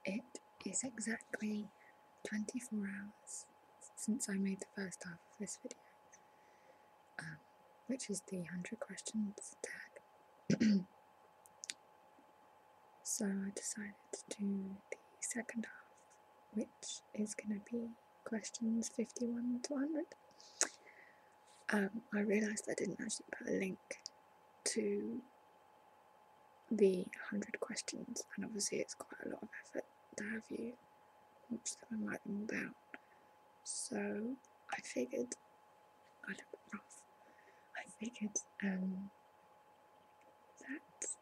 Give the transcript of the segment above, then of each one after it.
It is exactly 24 hours since I made the first half of this video, which is the 100 questions tag. So I decided to do the second half, which is going to be questions 51 to 100. I realised I didn't actually put a link to the 100 questions, and obviously it's quite a lot of effort to have you watch them and write them all down. So I figured, I look rough, that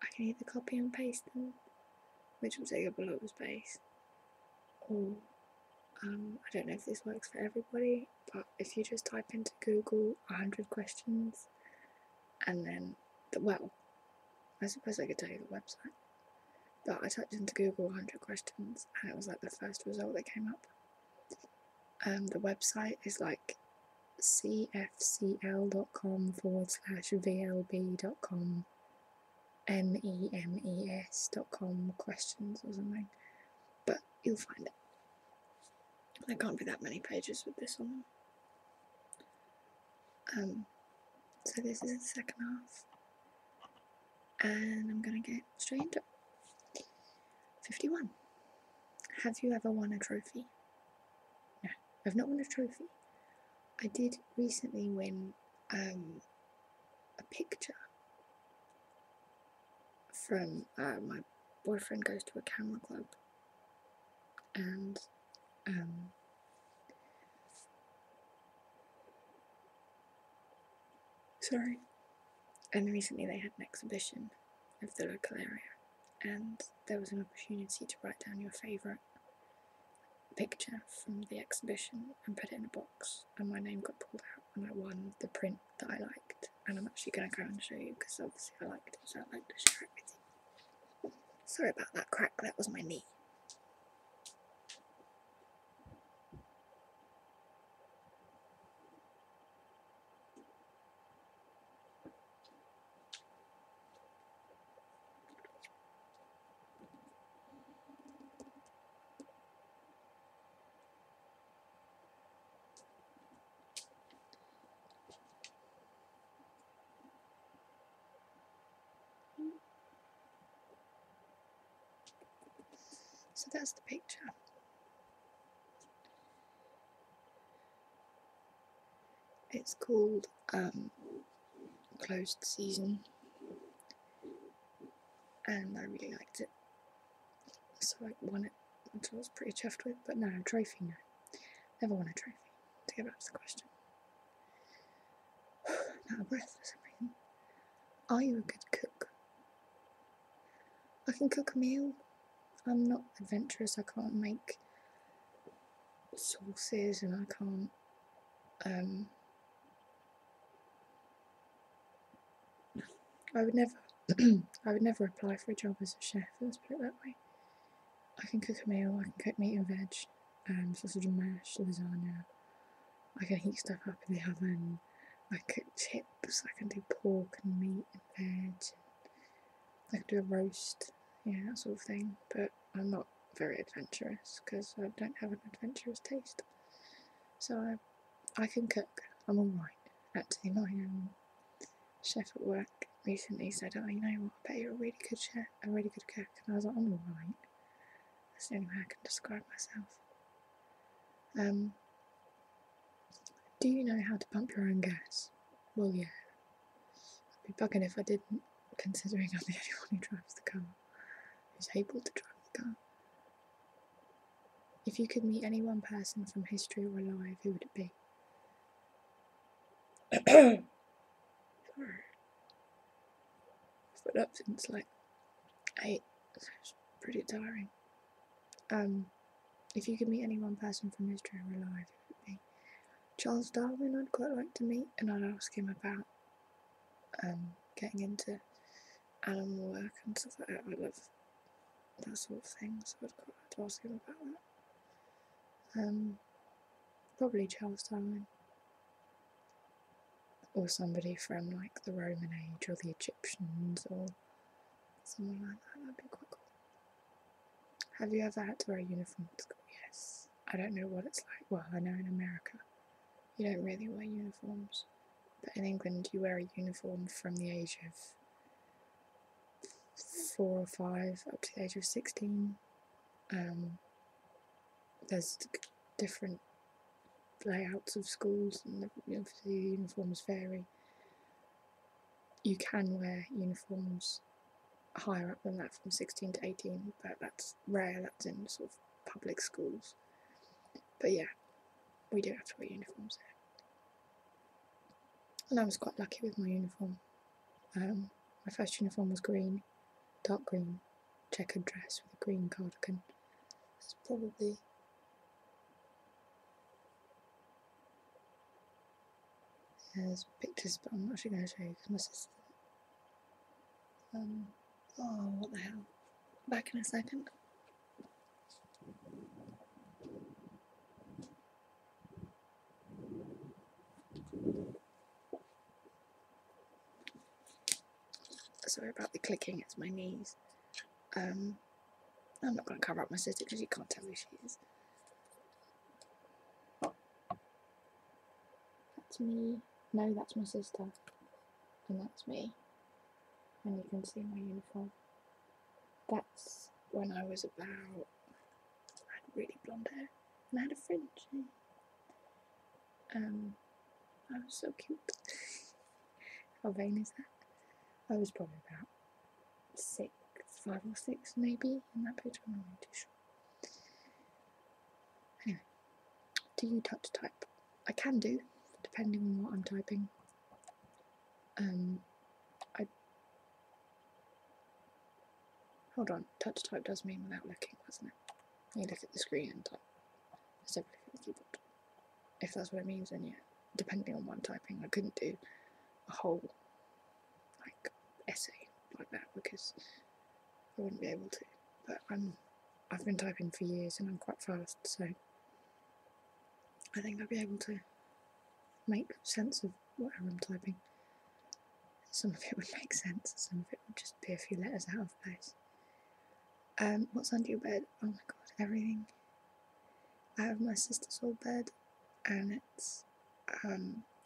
I can either copy and paste them, which will take up a lot of space, or I don't know if this works for everybody, but if you just type into Google 100 questions and then, I suppose I could tell you the website, but I typed into Google 100 questions and it was like the first result that came up. The website is like cfcl.com/vlb.com memes.com questions or something, but you'll find it. There can't be that many pages with this on them. So this is the second half, and I'm gonna get straight into it. 51. Have you ever won a trophy? No, I've not won a trophy. I did recently win a picture from my boyfriend goes to a camera club, and and recently they had an exhibition of the local area, and there was an opportunity to write down your favourite picture from the exhibition and put it in a box, and my name got pulled out and I won the print that I liked, and I'm actually going to go and show you because obviously I liked it, so I'd like to share it with you. Sorry about that crack, that was my knee. So that's the picture. It's called Closed Season, and I really liked it, so I won it, which I was pretty chuffed with. But no, trophy, no. Never won a trophy. To get back to the question. I'm out of breath for some reason. Are you a good cook? I can cook a meal. I'm not adventurous. I can't make sauces, and I can't I would never apply for a job as a chef, let's put it that way. I can cook a meal, I can cook meat and veg, sausage and mash, lasagna. I can heat stuff up in the oven. I can cook chips, I can do pork and meat and veg. I can do a roast, that sort of thing. But I'm not very adventurous because I don't have an adventurous taste. So I can cook. I'm alright. Actually, my chef at work recently said, "Oh, you know what, I bet you're a really good chef, a really good cook." And I was like, "I'm alright." That's the only way I can describe myself. Do you know how to pump your own gas? Well, yeah. I'd be bugging if I didn't, considering I'm the only one who drives the car, who's able to drive the car. If you could meet any one person from history or alive, who would it be? Sorry. I've been up since like 8, so it's pretty tiring. If you could meet any one person from history or alive, who would it be? Charles Darwin I'd quite like to meet, and I'd ask him about getting into animal work and stuff like that. I love that sort of thing, so I'd quite like to ask him about that. Probably Charles Darwin. Or somebody from like the Roman age or the Egyptians or Someone like that, that'd be quite cool. Have you ever had to wear a uniform to school? Yes. I don't know what it's like. Well, I know in America you don't really wear uniforms, but in England you wear a uniform from the age of 4 or 5 up to the age of 16. There's different layouts of schools, and the uniforms vary. You can wear uniforms higher up than that, from 16 to 18, but that's rare. That's in sort of public schools. But yeah, we do have to wear uniforms there. And I was quite lucky with my uniform. My first uniform was green, dark green, checkered dress with a green cardigan. It's probably there's pictures, but I'm not actually going to show you because my sister. Oh, what the hell? Back in a second. Sorry about the clicking, it's my knees. I'm not going to cover up my sister because you can't tell who she is. That's me. No, that's my sister. And that's me. And you can see my uniform. That's when I was about. I had really blonde hair. And I had a fringe. I was so cute. How vain is that? I was probably about 5 or 6 maybe in that picture. I'm not really too sure. Anyway, do you touch type? I can do, depending on what I'm typing. Hold on, touch type does mean without looking, doesn't it? You look at the screen and type. Separately from the keyboard. If that's what it means, then yeah. Depending on what I'm typing, I couldn't do a whole essay like that because I wouldn't be able to. But I've been typing for years and I'm quite fast, so I think I'll be able to make sense of whatever I'm typing. Some of it would make sense, some of it would just be a few letters out of place. What's under your bed? Oh my god, everything. I have my sister's old bed, and it's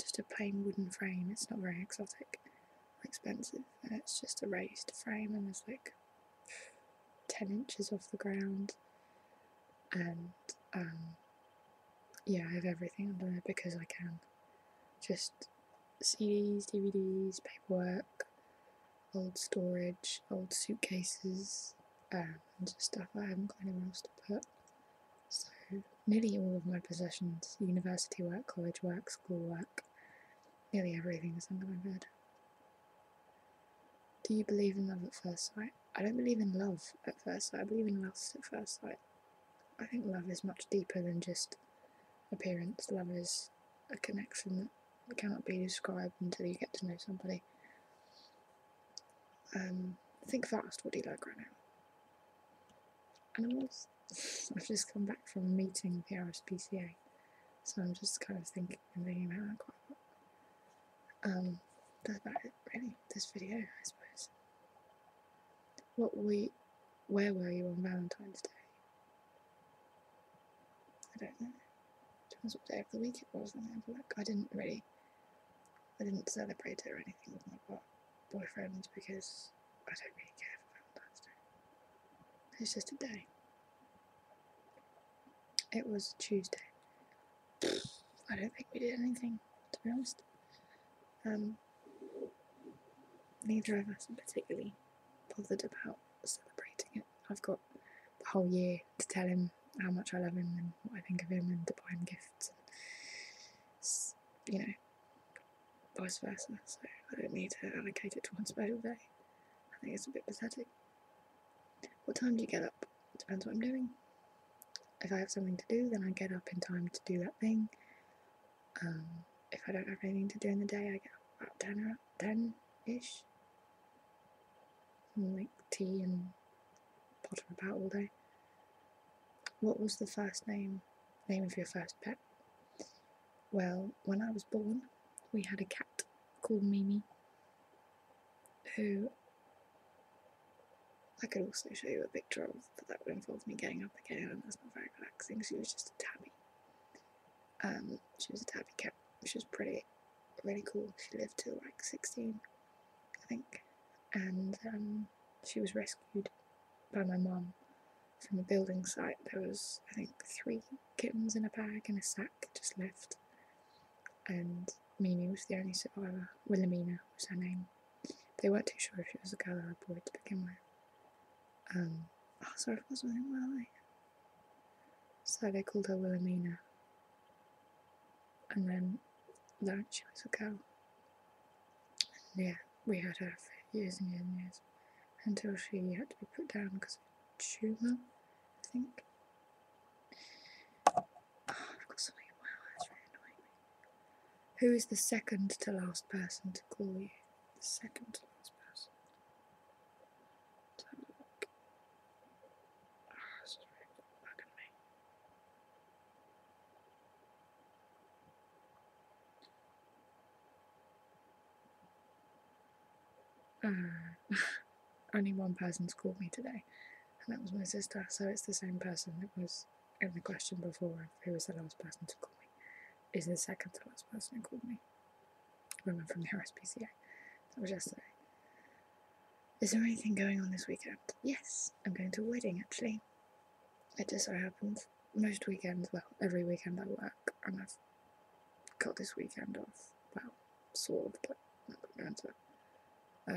just a plain wooden frame. It's not very exotic or expensive, and it's just a raised frame, and there's like 10 inches off the ground. And yeah, I have everything under there because I can. Just CDs, DVDs, paperwork, old storage, old suitcases, and just stuff I haven't got anywhere else to put. So nearly all of my possessions, university work, college work, school work, nearly everything is under my bed. Do you believe in love at first sight? I don't believe in love at first sight, I believe in lust at first sight. I think love is much deeper than just appearance. Love is a connection that cannot be described until you get to know somebody. Think fast, what do you like right now? Animals? I've just come back from a meeting with the RSPCA, so I'm just kind of thinking about that quite a lot. That's about it, really, this video, I suppose. Where were you on Valentine's Day? I don't know. Depends what day of the week it was. Let me have a look. I didn't celebrate it or anything with my boyfriend because I don't really care for Valentine's Day. It's just a day. It was Tuesday. I don't think we did anything, to be honest. Neither of us are particularly bothered about celebrating it. I've got the whole year to tell him how much I love him and what I think of him and to buy him gifts and, you know, vice versa. So I don't need to allocate it to one special day. I think it's a bit pathetic. What time do you get up? Depends what I'm doing. If I have something to do, then I get up in time to do that thing. If I don't have anything to do in the day, I get up about 10-ish. And make tea and potter about all day. What was the first name of your first pet? Well, when I was born, we had a cat called Mimi, who I could also show you a picture of, but that would involve me getting up again, and that's not very relaxing. She was just a tabby. She was a tabby cat. She was pretty, really cool. She lived till like 16, I think, and she was rescued by my mum from a building site. There was, I think, 3 kittens in a bag in a sack just left, and Mimi was the only survivor. Wilhelmina was her name. They weren't too sure if she was a girl or a boy to begin with. Oh, sorry, it wasn't in my eye. So they called her Wilhelmina, and then learned she was a girl. And yeah, we had her for years and years and years, until she had to be put down because of tumour, I think. Oh, I've got something in my eye, it's really annoying me. Who is the second to last person to call you? The second to last person. Let's have a look. Oh, this is really bugging me. Only one person's called me today, and that was my sister, so it's the same person that was in the question before of who was the last person to call me. Is the second to last person who called me. Women from the RSPCA. That was yesterday. Is there anything going on this weekend? Yes, I'm going to a wedding actually. It just so happens most weekends, well, every weekend I work, and I've got this weekend off. Well, sort of, but I'm not going to. I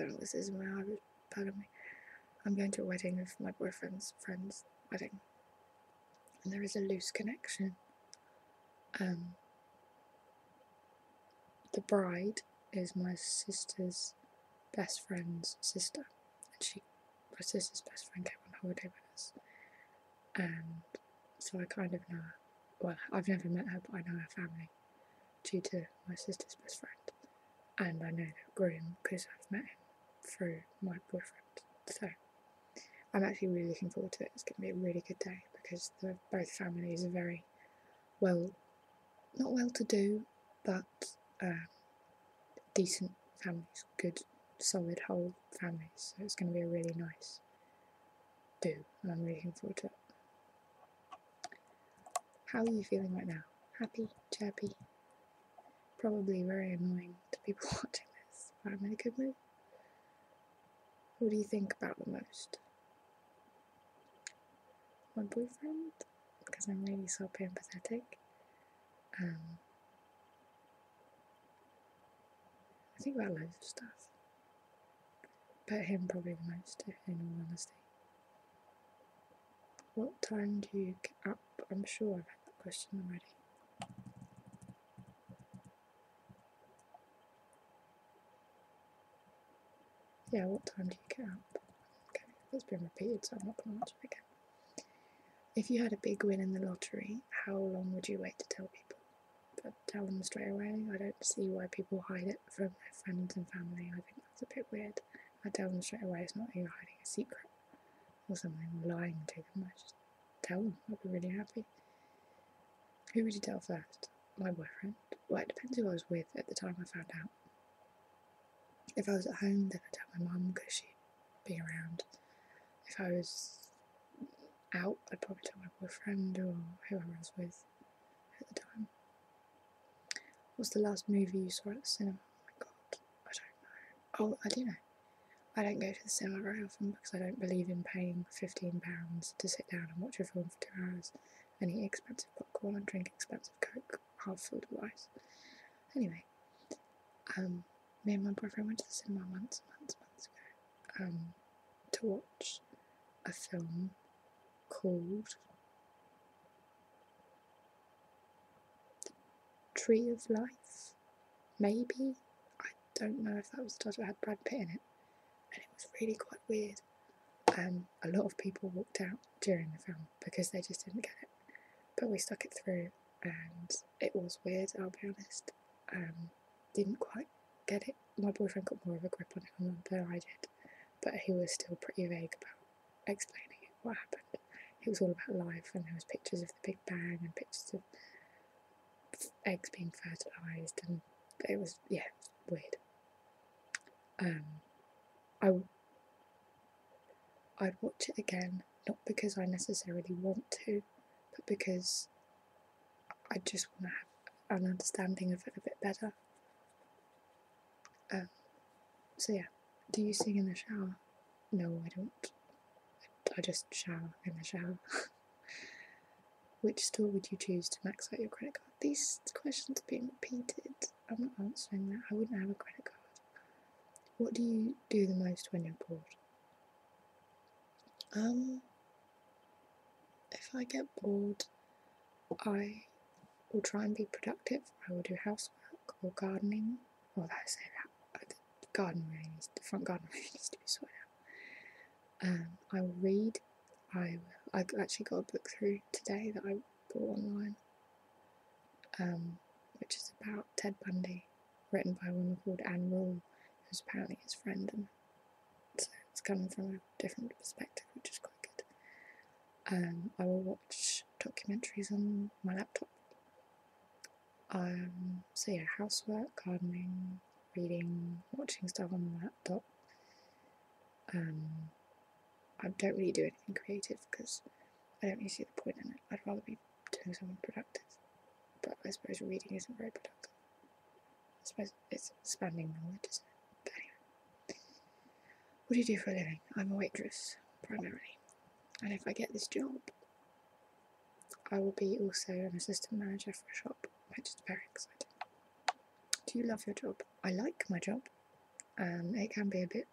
don't know what this is, my eye was bugging me. I'm going to a wedding of my boyfriend's friend's wedding, and there is a loose connection. The bride is my sister's best friend's sister, and my sister's best friend came on holiday with us, and so I kind of know her. Well, I've never met her, but I know her family due to my sister's best friend, and I know the groom because I've met him through my boyfriend. So I'm actually really looking forward to it. It's going to be a really good day because both families are very well, not well-to-do, but decent families, good, solid, whole families. So it's going to be a really nice do, and I'm really looking forward to it. How are you feeling right now? Happy? Chirpy? Probably very annoying to people watching this, but I'm in a good mood. What do you think about the most? My boyfriend? Because I'm really soppy and pathetic. I think about loads of stuff, but him probably the most, in all honesty. What time do you get up? I'm sure I've had that question already. Yeah, what time do you get up? Okay, that's been repeated, so I'm not going to answer it again. If you had a big win in the lottery, how long would you wait to tell people? But tell them straight away. I don't see why people hide it from their friends and family. I think that's a bit weird. I tell them straight away. It's not like you're hiding a secret or something, or lying to them. I just tell them. I'd be really happy. Who would you tell first? My boyfriend. Well, it depends who I was with at the time I found out. If I was at home, then I'd tell my mum because she'd be around. If I was out, I'd probably tell my boyfriend or whoever I was with at the time. What's the last movie you saw at the cinema? Oh my god, I don't know. Oh, I do know. I don't go to the cinema very often because I don't believe in paying £15 to sit down and watch a film for 2 hours and eat expensive popcorn and drink expensive Coke, half filled with ice. Anyway, me and my boyfriend went to the cinema months ago to watch a film called Tree of Life, maybe? I don't know if that was the title. It had Brad Pitt in it, and it was really quite weird. A lot of people walked out during the film because they just didn't get it, but we stuck it through, and it was weird, I'll be honest. Didn't quite get it. My boyfriend got more of a grip on it than I did, but he was still pretty vague about explaining it, what happened. It was all about life, and there was pictures of the Big Bang and pictures of eggs being fertilised, and it was weird. I'd watch it again, not because I necessarily want to, but because I just want to have an understanding of it a bit better. So yeah, do you sing in the shower? No, I don't. I just shower in the shower. Which store would you choose to max out your credit card? These questions are being repeated. I'm not answering that. I wouldn't have a credit card. What do you do the most when you're bored? If I get bored, I will try and be productive. I will do housework or gardening. Well, I say that. The front garden really needs to be sorted out. I will read. I actually got a book through today that I bought online, which is about Ted Bundy, written by a woman called Anne Rule, who's apparently his friend, and so it's coming from a different perspective, which is quite good. I will watch documentaries on my laptop. So yeah, housework, gardening, reading, watching stuff on the laptop. I don't really do anything creative because I don't really see the point in it. I'd rather be doing something productive. But I suppose reading isn't very productive. I suppose it's expanding knowledge, isn't it? But anyway. What do you do for a living? I'm a waitress, primarily. And if I get this job, I will be also an assistant manager for a shop, which is very exciting. Do you love your job? I like my job. It can be a bit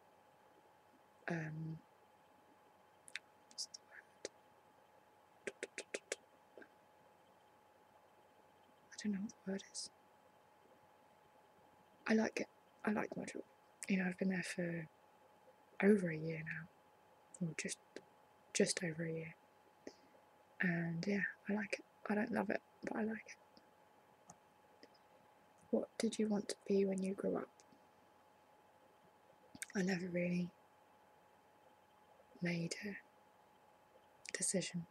what's the word? I don't know what the word is. I like it. I like my job. You know, I've been there for over a year now, or just over a year. And yeah, I like it. I don't love it, but I like it. What did you want to be when you grew up? I never really made a decision.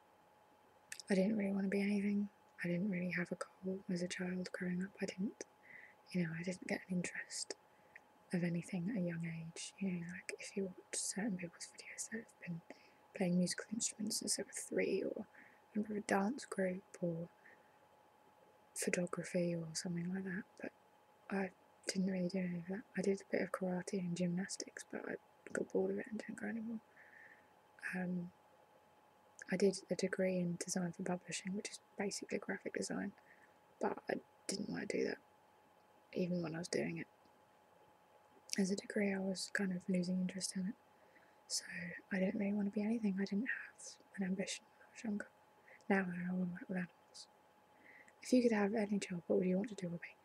I didn't really want to be anything. I didn't really have a goal as a child growing up. I didn't get an interest of anything at a young age. You know, like if you watch certain people's videos that have been playing musical instruments since they were 3, or member of a dance group, or photography, or something like that. But I didn't really do any of that. I did a bit of karate and gymnastics, but I got bored of it and didn't go anymore. I did a degree in design for publishing, which is basically graphic design, but I didn't want to do that, even when I was doing it. As a degree, I was kind of losing interest in it, so I didn't really want to be anything. I didn't have an ambition when I was younger. Now I want to work with animals. If you could have any job, what would you want to do? Would be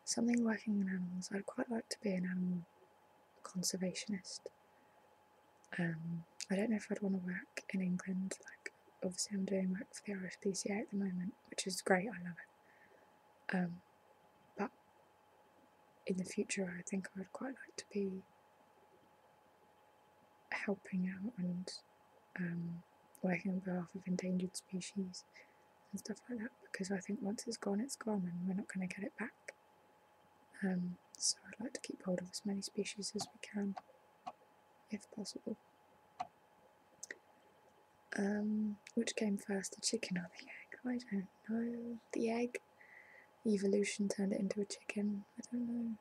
something working with animals. I'd quite like to be an animal conservationist. I don't know if I'd want to work in England. Like, obviously I'm doing work for the RSPCA at the moment, which is great, I love it. But in the future I think I would quite like to be helping out and working on behalf of endangered species and stuff like that, because I think once it's gone, and we're not going to get it back. So I'd like to keep hold of as many species as we can, if possible. Which came first, the chicken or the egg? I don't know. The egg. Evolution turned it into a chicken. I don't know.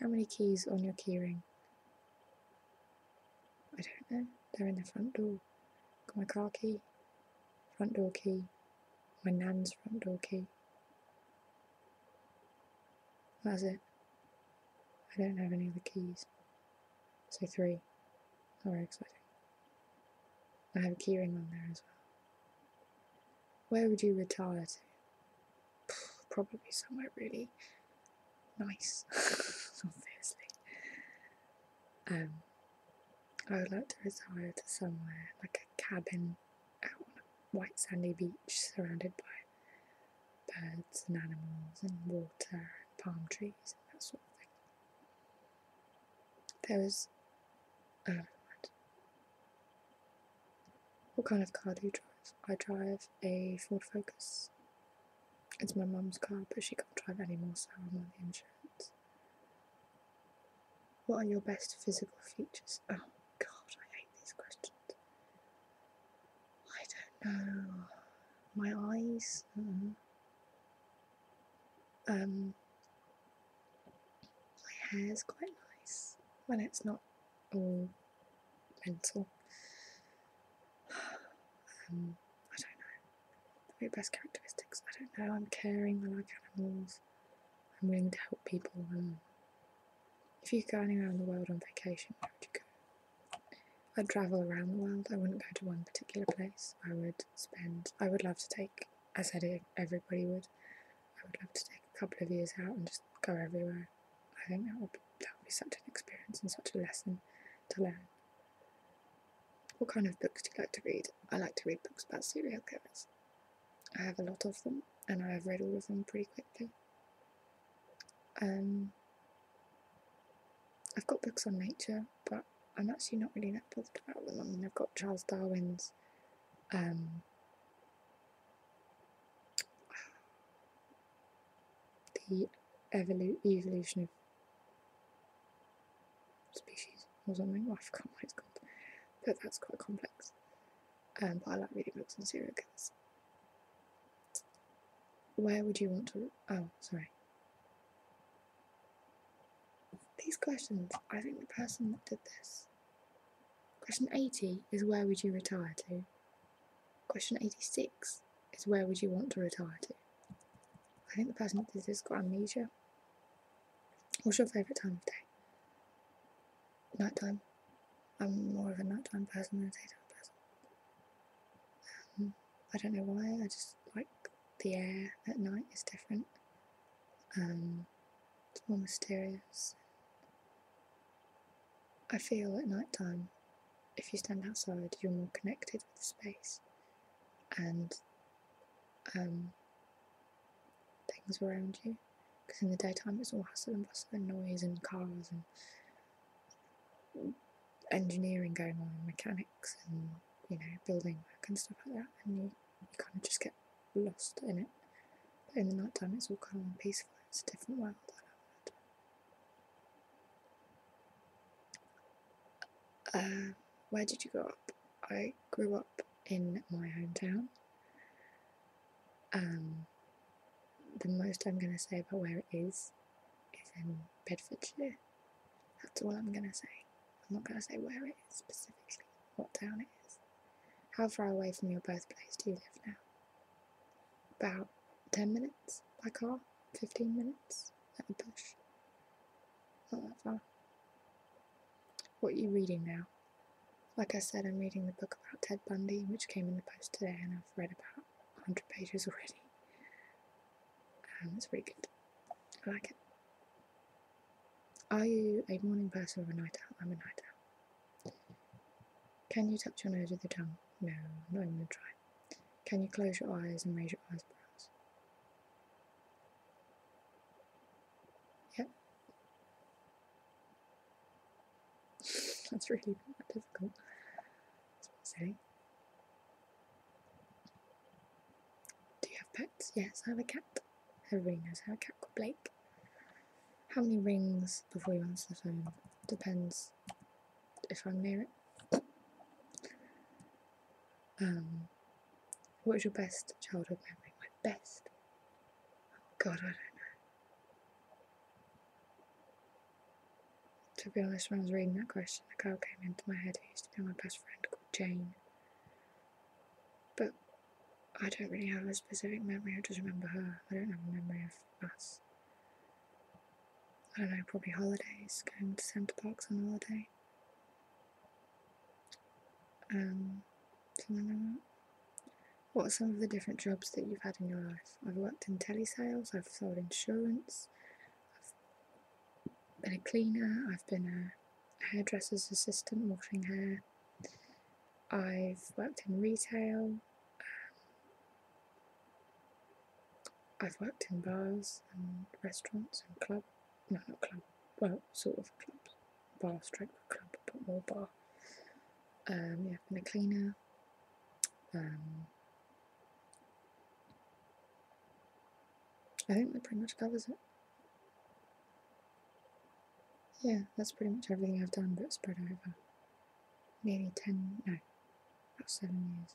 How many keys on your keyring? I don't know. They're in the front door. Got my car key, front door key, my nan's front door key. That's it. I don't have any other keys. So 3. Not very exciting. I have a keyring on there as well. Where would you retire to? Probably somewhere really nice, obviously. I would like to retire to somewhere like a cabin out on a white sandy beach surrounded by birds and animals and water and palm trees and that sort of thing. There was what kind of car do you drive? I drive a Ford Focus. It's my mum's car, but she can't drive anymore, so I'm on the insurance. What are your best physical features? Oh God, I hate these questions. I don't know. My eyes. My hair's quite nice when it's not all mental. I don't know. My best characteristics. I don't know. I'm caring. I like animals. I'm willing to help people. If you could go anywhere in the world on vacation, where would you go? I'd travel around the world. I wouldn't go to one particular place. I would love to take, as I said, everybody would. I would love to take a couple of years out and just go everywhere. I think that would be such an experience and such a lesson to learn. What kind of books do you like to read? I like to read books about serial killers. I have a lot of them, and I have read all of them pretty quickly. I've got books on nature, but I'm actually not really that bothered about them. I mean, I've got Charles Darwin's The Evolution of Species or something. I forgot what it's called, but that's quite complex. But I like reading books on serial killers. Where would you want to... Oh, sorry. These questions, I think the person that did this... Question 80 is where would you retire to? Question 86 is where would you want to retire to? I think the person that did this got amnesia. What's your favourite time of day? Nighttime. I'm more of a nighttime person than a daytime person. I don't know why, I just like the air at night is different. It's more mysterious. I feel at night time, if you stand outside, you're more connected with the space and things around you. Because in the daytime it's all hustle and bustle and noise and cars and engineering going on and mechanics and, you know, building work and stuff like that, and you kind of just get lost in it. But in the night time it's all calm and peaceful. It's a different world. I love it. Where did you grow up? I grew up in my hometown. The most I'm going to say about where it is in Bedfordshire. That's all I'm going to say. I'm not going to say where it is specifically, what town it is. How far away from your birthplace do you live now? About 10 minutes by car, 15 minutes at a push. Not that far. What are you reading now? Like I said, I'm reading the book about Ted Bundy, which came in the post today, and I've read about 100 pages already. It's really good. I like it. Are you a morning person or a night owl? I'm a night owl. Can you touch your nose with your tongue? No, I'm not even going to try. Can you close your eyes and raise your eyebrows? Yep. That's really not difficult. That's what I'm saying. Do you have pets? Yes, I have a cat. Everybody knows I have a cat called Blake. How many rings before you answer the phone? Depends if I'm near it. What is your best childhood memory? My best? Oh God, I don't know. To be honest, when I was reading that question, a girl came into my head who used to be my best friend called Jane. But I don't really have a specific memory, I just remember her. I don't have a memory of us. I don't know, probably holidays, going to Centre Parks on holiday. Something like that. What are some of the different jobs that you've had in your life? I've worked in telesales, I've sold insurance, I've been a cleaner, I've been a hairdresser's assistant washing hair, I've worked in retail, I've worked in bars and restaurants and clubs. No, not club, well, sort of clubs. Bar stroke club, but more bar. Yeah, I've been a cleaner. I think that pretty much covers it. Yeah, that's pretty much everything I've done, but spread over nearly about 7 years.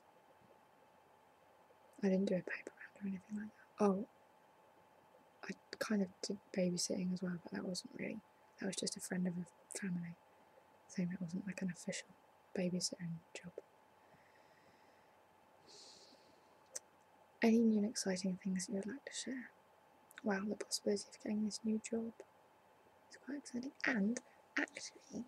I didn't do a paper round or anything like that. Oh, I kind of did babysitting as well, but that wasn't really, that was just a friend of a family thing. That wasn't like an official babysitting job. Any new and exciting things you would like to share? Wow, the possibility of getting this new job is quite exciting. And actually, I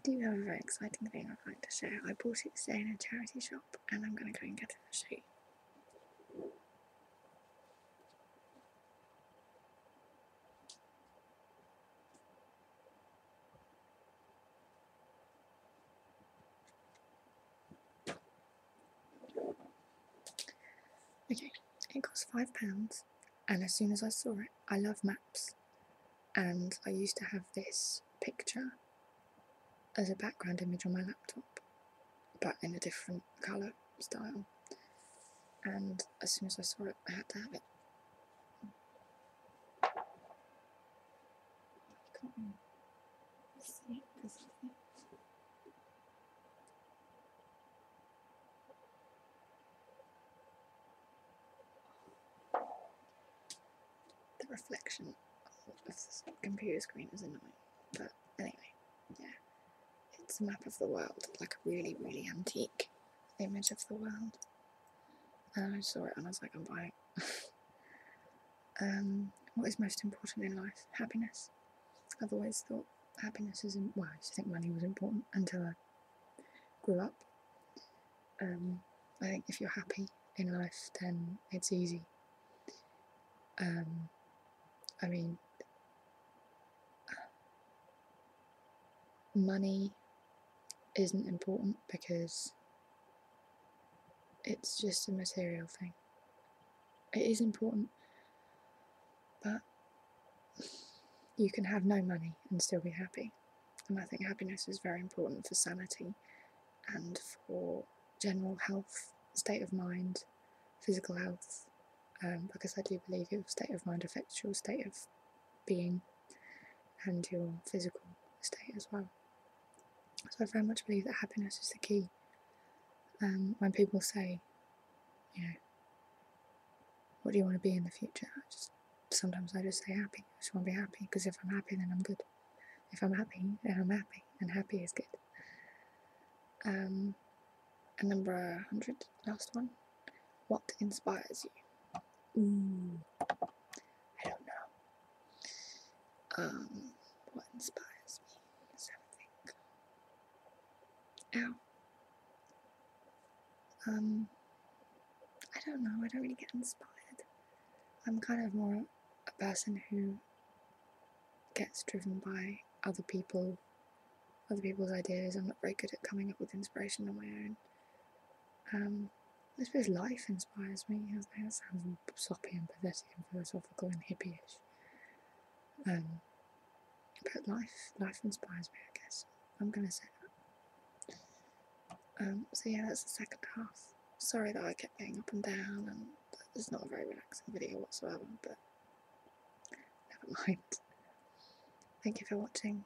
do have a very exciting thing I'd like to share. I bought it today in a charity shop, and I'm going to go and get it and show you. Okay, it cost £5, and as soon as I saw it, I love maps, and I used to have this picture as a background image on my laptop, but in a different colour style, and as soon as I saw it, I had to have it. You can't really see it because the reflection of the computer screen is annoying, but anyway, yeah, it's a map of the world, like a really, really antique image of the world, and I saw it and I was like, I'm buying it. What is most important in life? Happiness. I've always thought happiness isn't, well, I used to think money was important until I grew up. I think if you're happy in life, then it's easy. I mean, money isn't important because it's just a material thing. It is important, but you can have no money and still be happy. And I think happiness is very important for sanity and for general health, state of mind, physical health, because I do believe your state of mind affects your state of being and your physical state as well. So I very much believe that happiness is the key. When people say, you know, what do you want to be in the future? Sometimes I just say happy. I just want to be happy, because if I'm happy, then I'm good. If I'm happy, then I'm happy, and happy is good. And number 100, last one. What inspires you? Ooh, I don't know. What inspires me? Let's have a think. Ow. I don't know. I don't really get inspired. I'm kind of more a person who gets driven by other people's ideas. I'm not very good at coming up with inspiration on my own. I suppose life inspires me. I think that sounds soppy and pathetic and philosophical and hippie-ish. But life inspires me, I guess. I'm gonna say that. So yeah, that's the second half. Sorry that I kept getting up and down, and it's not a very relaxing video whatsoever, but never mind. Thank you for watching.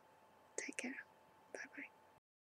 Take care.